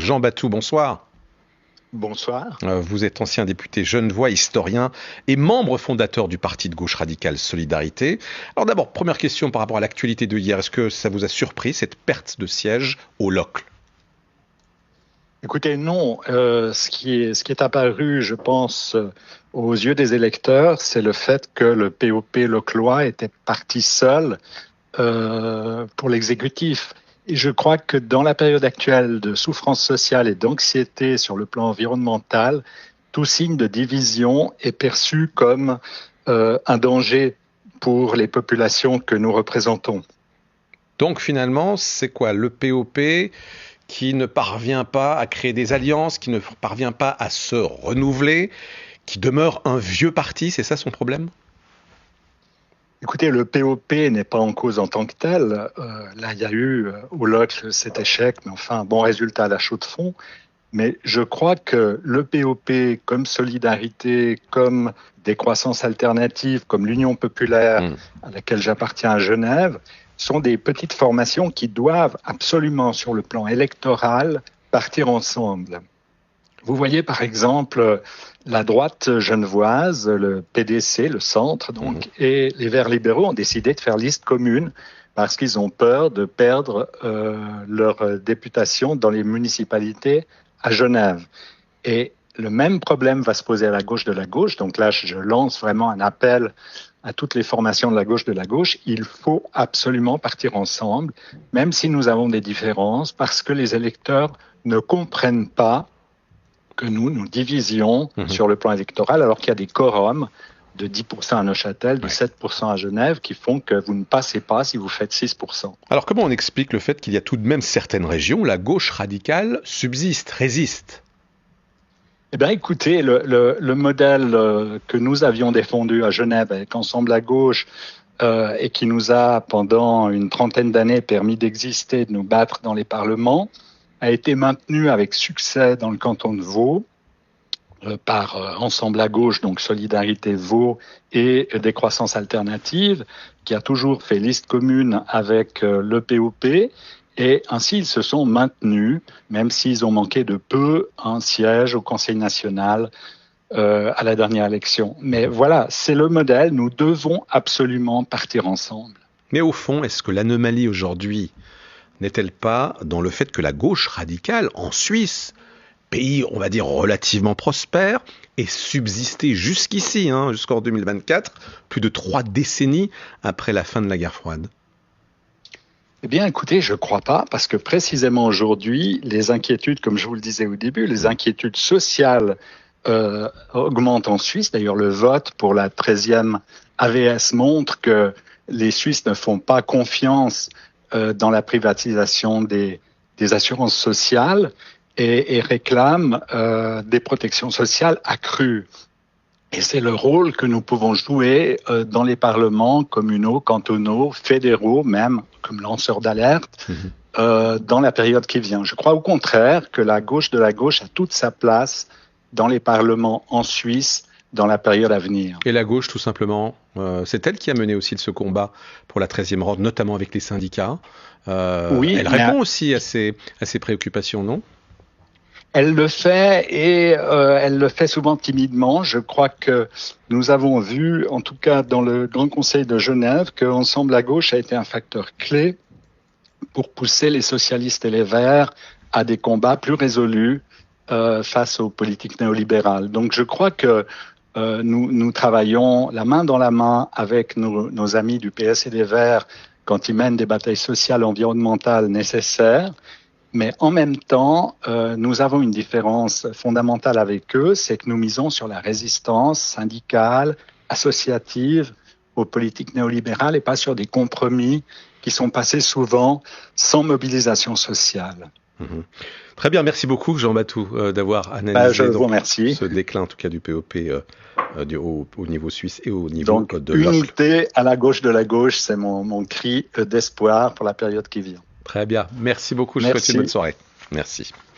Jean Batou, bonsoir. Bonsoir. Vous êtes ancien député genevois, historien et membre fondateur du parti de gauche radicale Solidarité. Alors d'abord, première question par rapport à l'actualité de hier. Est-ce que ça vous a surpris, cette perte de siège au Locle? Écoutez, non. Ce qui est apparu, je pense, aux yeux des électeurs, c'est le fait que le POP localois était parti seul pour l'exécutif. Et je crois que dans la période actuelle de souffrance sociale et d'anxiété sur le plan environnemental, tout signe de division est perçu comme un danger pour les populations que nous représentons. Donc finalement, c'est quoi le POP qui ne parvient pas à créer des alliances, qui ne parvient pas à se renouveler, qui demeure un vieux parti, c'est ça son problème? Écoutez, le POP n'est pas en cause en tant que tel. Là, il y a eu au Locle cet échec, mais enfin, un bon résultat à la chaux de fonds. Mais je crois que le POP, comme Solidarité, comme Décroissance Alternative, comme l'Union Populaire, à laquelle j'appartiens à Genève, sont des petites formations qui doivent absolument, sur le plan électoral, partir ensemble. Vous voyez par exemple la droite genevoise, le PDC, le centre donc, et les Verts libéraux ont décidé de faire liste commune parce qu'ils ont peur de perdre leur députation dans les municipalités à Genève. Et le même problème va se poser à la gauche de la gauche. Donc là, je lance vraiment un appel à toutes les formations de la gauche. Il faut absolument partir ensemble, même si nous avons des différences, parce que les électeurs ne comprennent pas que nous divisions sur le plan électoral, alors qu'il y a des quorums de 10% à Neuchâtel, de 7% à Genève, qui font que vous ne passez pas si vous faites 6%. Alors comment on explique le fait qu'il y a tout de même certaines régions où la gauche radicale subsiste, résiste? Eh bien, écoutez, le modèle que nous avions défendu à Genève avec Ensemble à gauche et qui nous a, pendant une trentaine d'années, permis d'exister, de nous battre dans les parlements, a été maintenu avec succès dans le canton de Vaud par Ensemble à gauche, donc Solidarité Vaud et Décroissance Alternative, qui a toujours fait liste commune avec le POP. Et ainsi, ils se sont maintenus, même s'ils ont manqué de peu un siège au Conseil national à la dernière élection. Mais voilà, c'est le modèle. Nous devons absolument partir ensemble. Mais au fond, est-ce que l'anomalie aujourd'hui n'est-elle pas dans le fait que la gauche radicale en Suisse, pays, on va dire, relativement prospère, ait subsisté jusqu'ici, jusqu'en 2024, plus de 3 décennies après la fin de la guerre froide? Eh bien, écoutez, je ne crois pas, parce que précisément aujourd'hui, les inquiétudes, comme je vous le disais au début, les inquiétudes sociales augmentent en Suisse. D'ailleurs, le vote pour la 13e AVS montre que les Suisses ne font pas confiance dans la privatisation des assurances sociales et réclament des protections sociales accrues. Et c'est le rôle que nous pouvons jouer dans les parlements communaux, cantonaux, fédéraux, même comme lanceurs d'alerte, dans la période qui vient. Je crois au contraire que la gauche de la gauche a toute sa place dans les parlements en Suisse dans la période à venir. Et la gauche, tout simplement, c'est elle qui a mené aussi ce combat pour la 13e ronde, notamment avec les syndicats. Oui, elle répond aussi à ces préoccupations, non ? Elle le fait et elle le fait souvent timidement. Je crois que nous avons vu, en tout cas dans le Grand Conseil de Genève, que Ensemble à gauche a été un facteur clé pour pousser les socialistes et les Verts à des combats plus résolus face aux politiques néolibérales. Donc je crois que nous travaillons la main dans la main avec nos amis du PS et des Verts quand ils mènent des batailles sociales, environnementales nécessaires. Mais en même temps, nous avons une différence fondamentale avec eux, c'est que nous misons sur la résistance syndicale, associative aux politiques néolibérales et pas sur des compromis qui sont passés souvent sans mobilisation sociale. Très bien, merci beaucoup Jean Batou d'avoir analysé je vous remercie. Ce déclin en tout cas du POP au niveau suisse et au niveau de l'Ocle. Unité à la gauche de la gauche, c'est mon cri d'espoir pour la période qui vient. Très bien, merci beaucoup, je vous souhaite une bonne soirée. Merci.